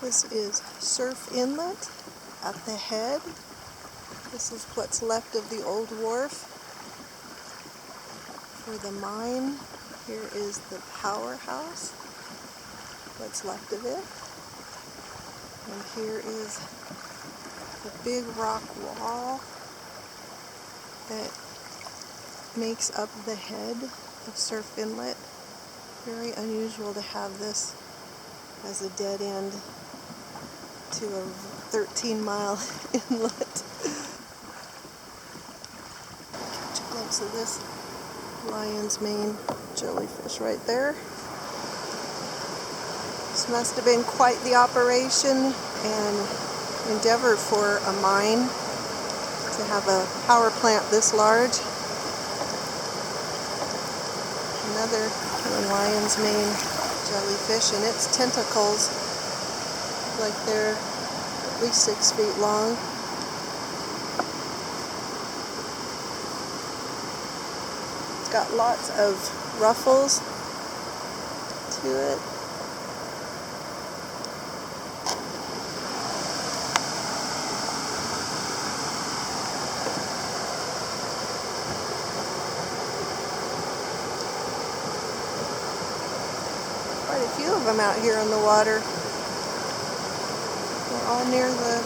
This is Surf Inlet at the head. This is what's left of the old wharf for the mine. Here is the powerhouse, what's left of it. And here is the big rock wall that makes up the head of Surf Inlet. Very unusual to have this as a dead end to a 13-mile inlet. Catch a glimpse of this lion's mane jellyfish right there. This must have been quite the operation and endeavor for a mine to have a power plant this large. Another lion's mane jellyfish, and its tentacles look like they're at least 6 feet long. It's got lots of ruffles to it. Quite a few of them out here in the water. They're all near the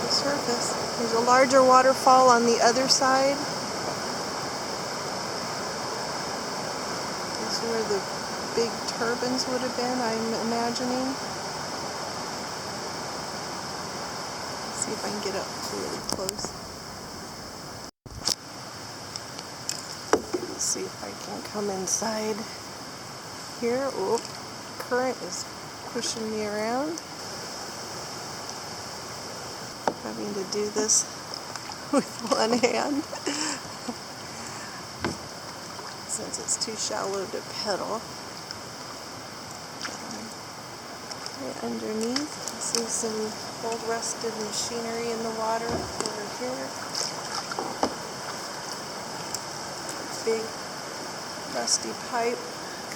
surface. There's a larger waterfall on the other side. This is where the big turbines would have been, I'm imagining. Let's see if I can get up really close. Let's see if I can come inside here. Oh, current is pushing me around. Having to do this with one hand since it's too shallow to pedal. Right underneath, I see some old rusted machinery in the water over here. Big rusty pipe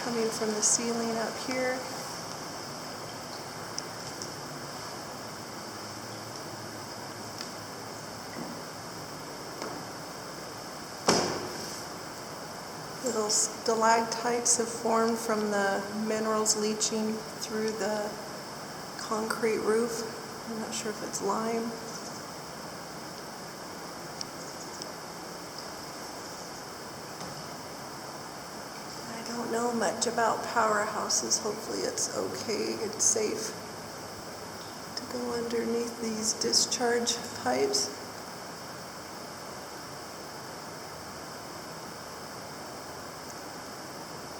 coming from the ceiling up here. Little stalactites have formed from the minerals leaching through the concrete roof. I'm not sure if it's lime. I don't know much about powerhouses. Hopefully it's okay, it's safe to go underneath these discharge pipes.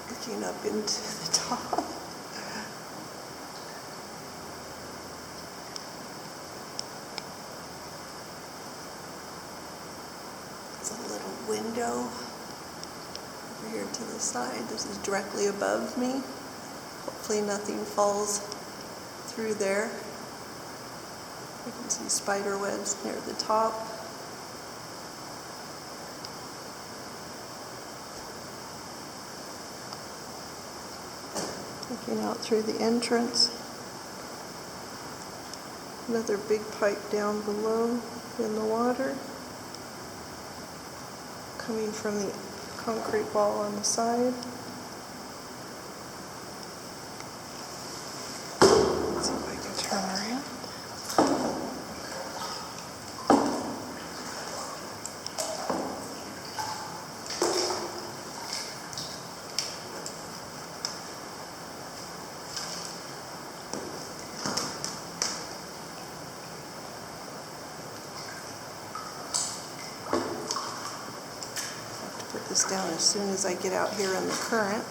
Looking up into the top. There's a little window over here to the side. This is directly above me. Hopefully nothing falls through there. You can see spider webs near the top. Looking out through the entrance. Another big pipe down below in the water, coming from the concrete wall on the side. Let's see if I can turn around. Put this down as soon as I get out here in the current.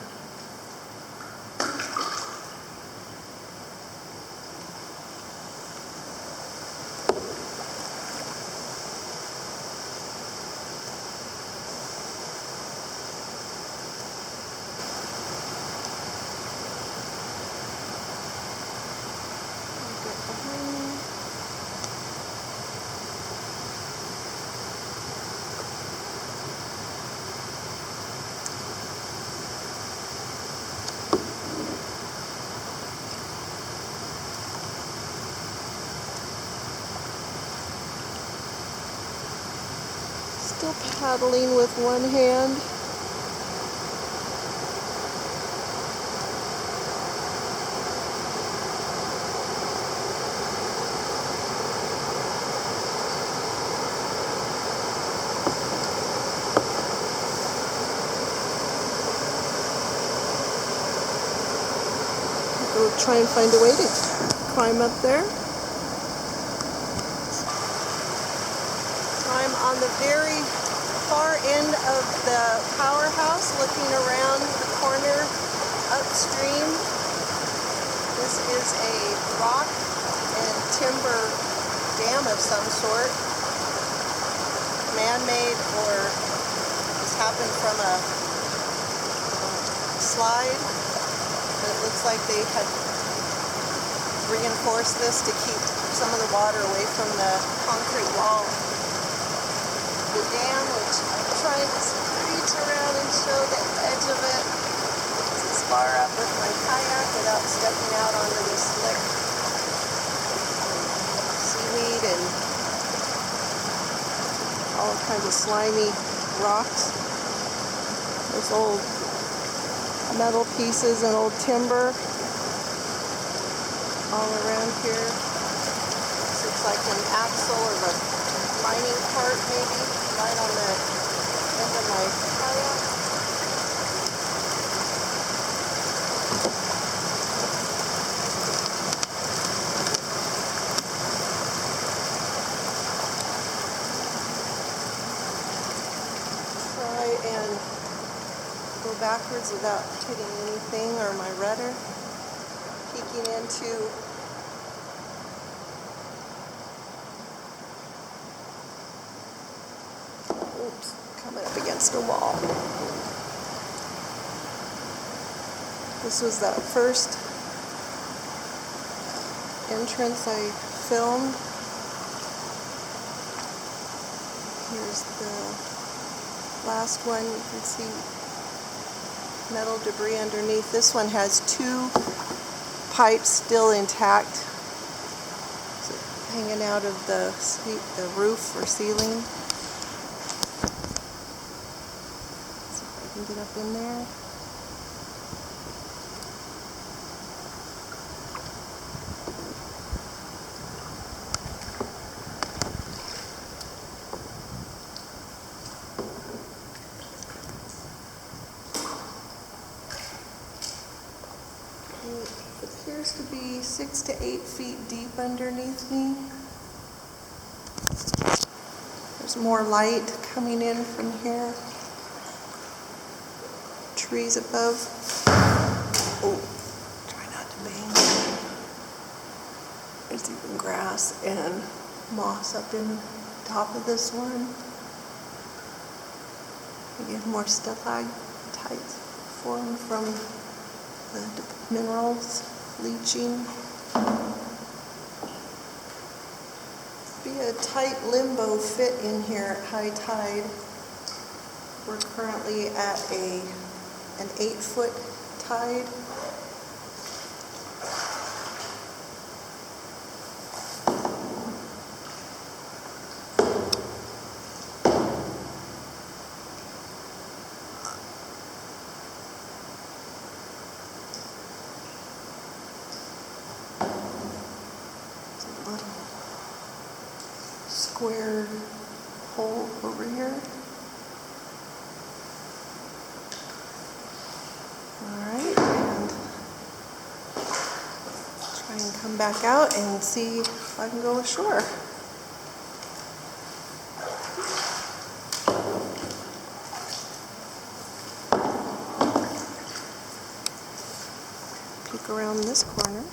Get behind me. Still paddling with one hand. Go try and find a way to climb up there. So I'm on the very far end of the powerhouse, looking around the corner upstream. This is a rock and timber dam of some sort, man-made, or this happened from a slide. It looks like they had reinforced this to keep some of the water away from the concrete wall. The dam, which I'm trying to reach around and show the edge of it, as far up with my kayak without stepping out onto the slick seaweed and all kinds of slimy rocks. There's old metal pieces and old timber all around here. This looks like an axle of a mining cart, maybe, right on the end of my kayak. Try and go backwards without hitting anything or my rudder. Peeking into coming up against a wall. This was that first entrance I filmed. Here's the last one. You can see metal debris underneath. This one has two pipes still intact, so hanging out of the roof or ceiling. Let's see if I can get up in there. It appears to be 6 to 8 feet deep underneath me. There's more light coming in from here. Trees above. Oh, try not to bang. There's even grass and moss up in top of this one. Again, more stalactites formed from the minerals leaching. Be a tight limbo fit in here at high tide. We're currently at an 8-foot tide. Square hole over here. Alright, and try and come back out and see if I can go ashore. Peek around this corner.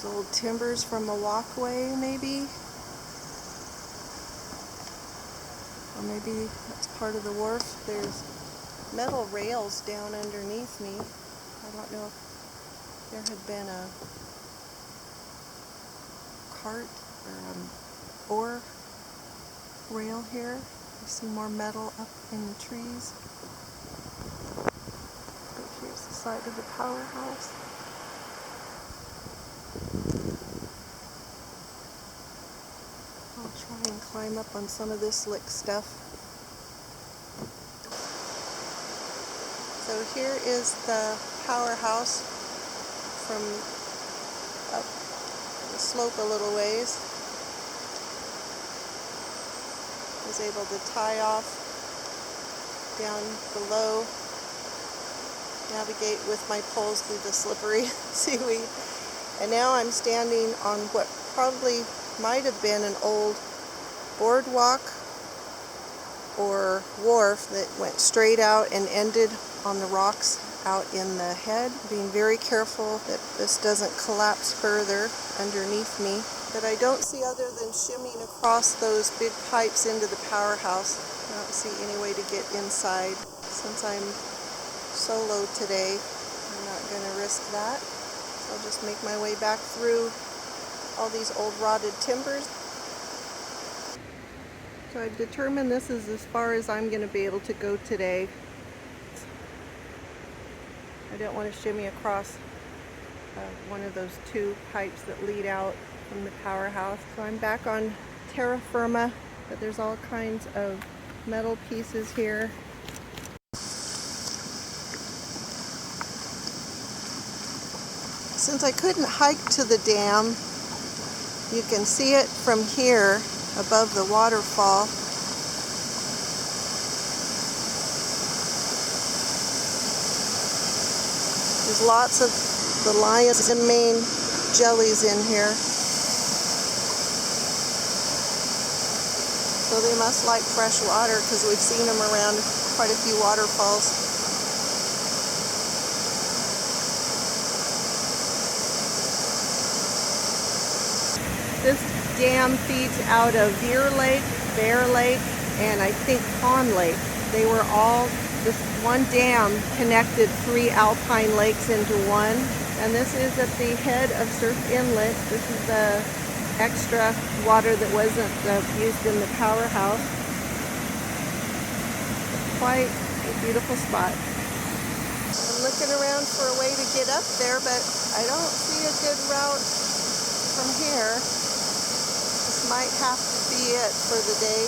Old timbers from a walkway, maybe, or maybe that's part of the wharf. There's metal rails down underneath me. I don't know if there had been a cart or an ore rail here. I see more metal up in the trees. But here's the side of the powerhouse. climb up on some of this slick stuff. So here is the powerhouse from up the slope a little ways. I was able to tie off down below, navigate with my poles through the slippery seaweed. And now I'm standing on what probably might have been an old boardwalk or wharf that went straight out and ended on the rocks out in the head. Being very careful that this doesn't collapse further underneath me. But I don't see other than shimmying across those big pipes into the powerhouse. I don't see any way to get inside. Since I'm solo today, I'm not going to risk that. So I'll just make my way back through all these old rotted timbers. So I've determined this is as far as I'm going to be able to go today. I don't want to shimmy across one of those two pipes that lead out from the powerhouse. So I'm back on terra firma, but there's all kinds of metal pieces here. Since I couldn't hike to the dam, you can see it from here above the waterfall. There's lots of the lions and mane jellies in here. So they must like fresh water because we've seen them around quite a few waterfalls. This dam feeds out of Deer Lake, Bear Lake, and I think Pond Lake. They were all, this one dam connected 3 alpine lakes into one. And this is at the head of Surf Inlet. This is the extra water that wasn't used in the powerhouse. Quite a beautiful spot. I'm looking around for a way to get up there, but I don't see a good route from here. This might have to be it for the day.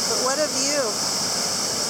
But what a view!